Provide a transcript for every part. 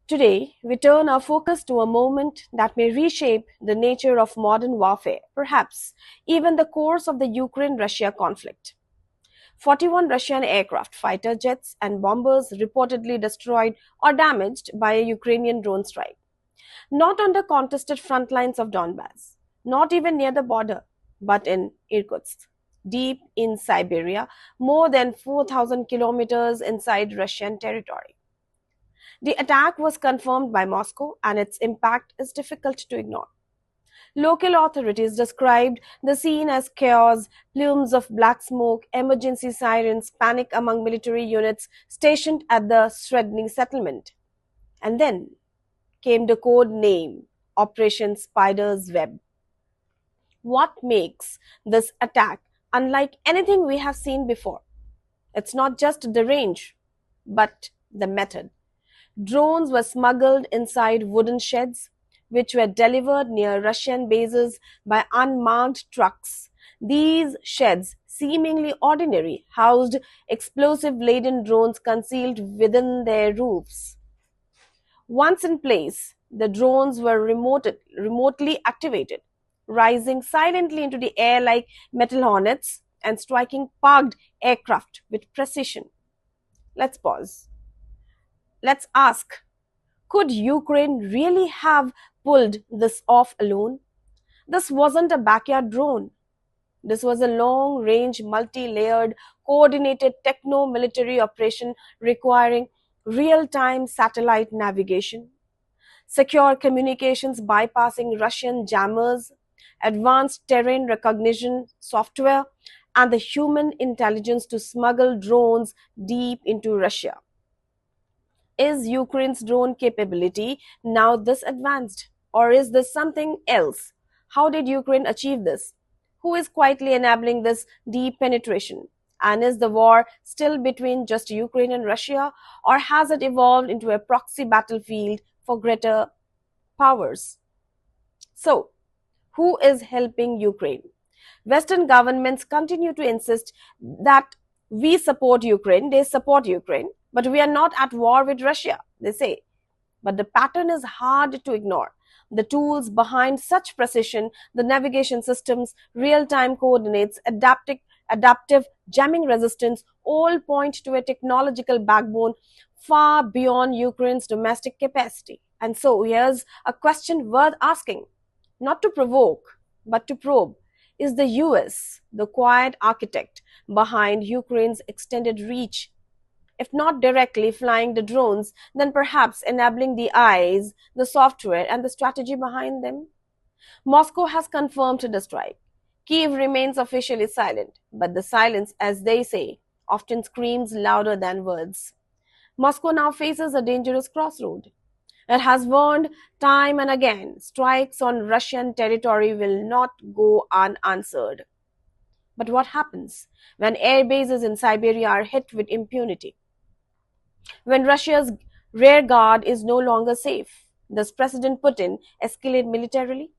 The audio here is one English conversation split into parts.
Today, we turn our focus to a moment that may reshape the nature of modern warfare, perhaps even the course of the Ukraine-Russia conflict. 41 Russian aircraft, fighter jets, and bombers reportedly destroyed or damaged by a Ukrainian drone strike. Not on the contested front lines of Donbass, not even near the border, but in Irkutsk, deep in Siberia, more than 4,000 kilometers inside Russian territory. The attack was confirmed by Moscow, and its impact is difficult to ignore. Local authorities described the scene as chaos, plumes of black smoke, emergency sirens, panic among military units stationed at the Sredny settlement. And then came the code name, Operation Spider's Web. What makes this attack unlike anything we have seen before? It's not just the range, but the method. Drones were smuggled inside wooden sheds, which were delivered near Russian bases by unmarked trucks. These sheds, seemingly ordinary, housed explosive-laden drones concealed within their roofs. Once in place, the drones were remotely activated, rising silently into the air like metal hornets and striking parked aircraft with precision. Let's pause. Let's ask, could Ukraine really have pulled this off alone? This wasn't a backyard drone. This was a long-range, multi-layered, coordinated techno-military operation requiring real-time satellite navigation, secure communications bypassing Russian jammers, advanced terrain recognition software, and the human intelligence to smuggle drones deep into Russia. Is Ukraine's drone capability now this advanced? Or is this something else? How did Ukraine achieve this? Who is quietly enabling this deep penetration? And is the war still between just Ukraine and Russia? Or has it evolved into a proxy battlefield for greater powers? So, who is helping Ukraine? Western governments continue to insist that we support Ukraine, they support Ukraine, but we are not at war with Russia, they say. But the pattern is hard to ignore. The tools behind such precision, the navigation systems, real-time coordinates, adaptive jamming resistance, all point to a technological backbone far beyond Ukraine's domestic capacity. And so here's a question worth asking, not to provoke, but to probe. Is the US the quiet architect behind Ukraine's extended reach? If not directly flying the drones, then perhaps enabling the eyes, the software, and the strategy behind them? Moscow has confirmed the strike. Kyiv remains officially silent, but the silence, as they say, often screams louder than words. Moscow now faces a dangerous crossroad. It has warned time and again, strikes on Russian territory will not go unanswered. But what happens when air bases in Siberia are hit with impunity? When Russia's rear guard is no longer safe, does President Putin escalate militarily?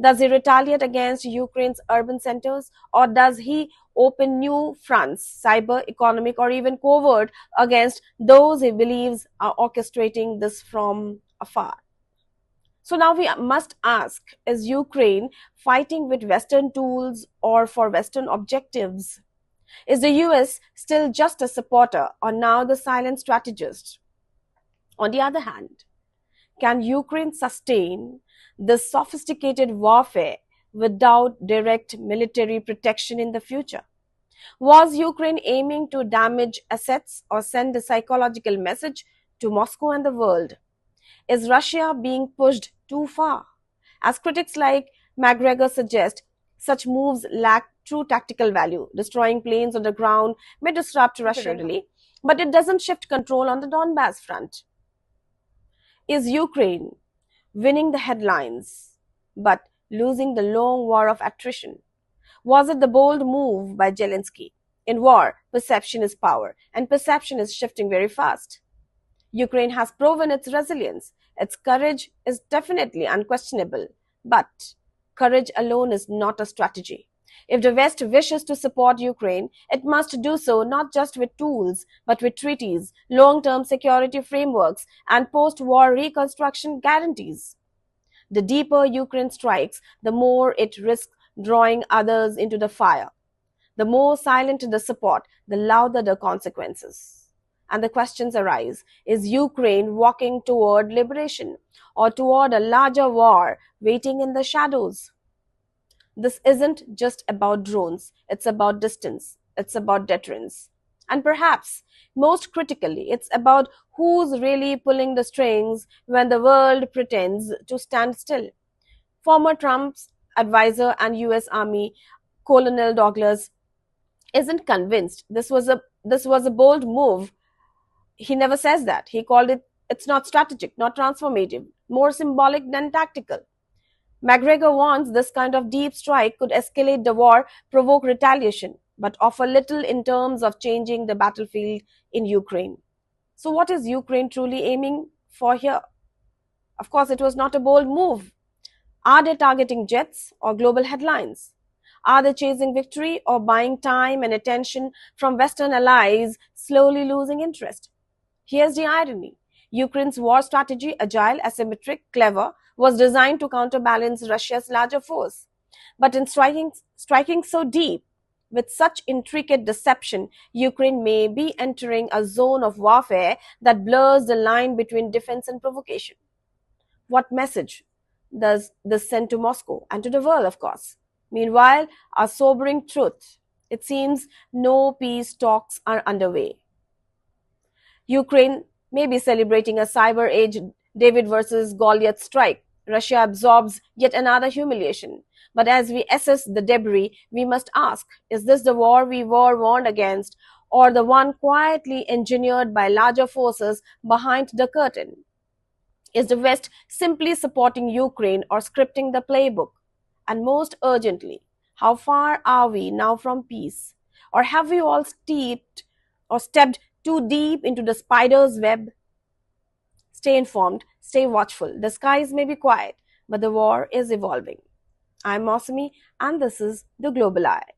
Does he retaliate against Ukraine's urban centers? Or does he open new fronts, cyber, economic, or even covert, against those he believes are orchestrating this from afar? So now we must ask, is Ukraine fighting with Western tools or for Western objectives? Is the US still just a supporter or now the silent strategist? On the other hand, can Ukraine sustain this sophisticated warfare without direct military protection in the future? Was Ukraine aiming to damage assets or send a psychological message to Moscow and the world? Is Russia being pushed too far? As critics like McGregor suggest, such moves lack true tactical value. Destroying planes on the ground may disrupt Russia readily, but it doesn't shift control on the Donbass front. Is Ukraine winning the headlines but losing the long war of attrition? Was it the bold move by Zelensky? In war, perception is power, and perception is shifting very fast. Ukraine has proven its resilience. Its courage is definitely unquestionable, but courage alone is not a strategy. If the West wishes to support Ukraine, it must do so not just with tools, but with treaties, long term security frameworks, and post war reconstruction guarantees. The deeper Ukraine strikes, the more it risks drawing others into the fire. The more silent the support, the louder the consequences. And the questions arise: is Ukraine walking toward liberation or toward a larger war waiting in the shadows? This isn't just about drones, it's about distance, it's about deterrence. And perhaps, most critically, it's about who's really pulling the strings when the world pretends to stand still. Former Trump's advisor and US Army Colonel Douglas isn't convinced this was a bold move. He never says that. He called it's not strategic, not transformative, more symbolic than tactical. McGregor warns this kind of deep strike could escalate the war, provoke retaliation, but offer little in terms of changing the battlefield in Ukraine. So, what is Ukraine truly aiming for here? Of course, it was not a bold move. Are they targeting jets or global headlines? Are they chasing victory or buying time and attention from Western allies, slowly losing interest? Here's the irony: Ukraine's war strategy, agile, asymmetric, clever, was designed to counterbalance Russia's larger force. But in striking so deep, with such intricate deception, Ukraine may be entering a zone of warfare that blurs the line between defense and provocation. What message does this send to Moscow and to the world, of course? Meanwhile, a sobering truth: it seems no peace talks are underway. Ukraine may be celebrating a cyber age David versus Goliath strike. Russia absorbs yet another humiliation. But as we assess the debris, we must ask, is this the war we were warned against, or the one quietly engineered by larger forces behind the curtain? Is the West simply supporting Ukraine or scripting the playbook? And most urgently, how far are we now from peace? Or have we all stepped too deep into the spider's web? Stay informed, stay watchful. The skies may be quiet, but the war is evolving. I'm Mosami, and this is The Global Eye.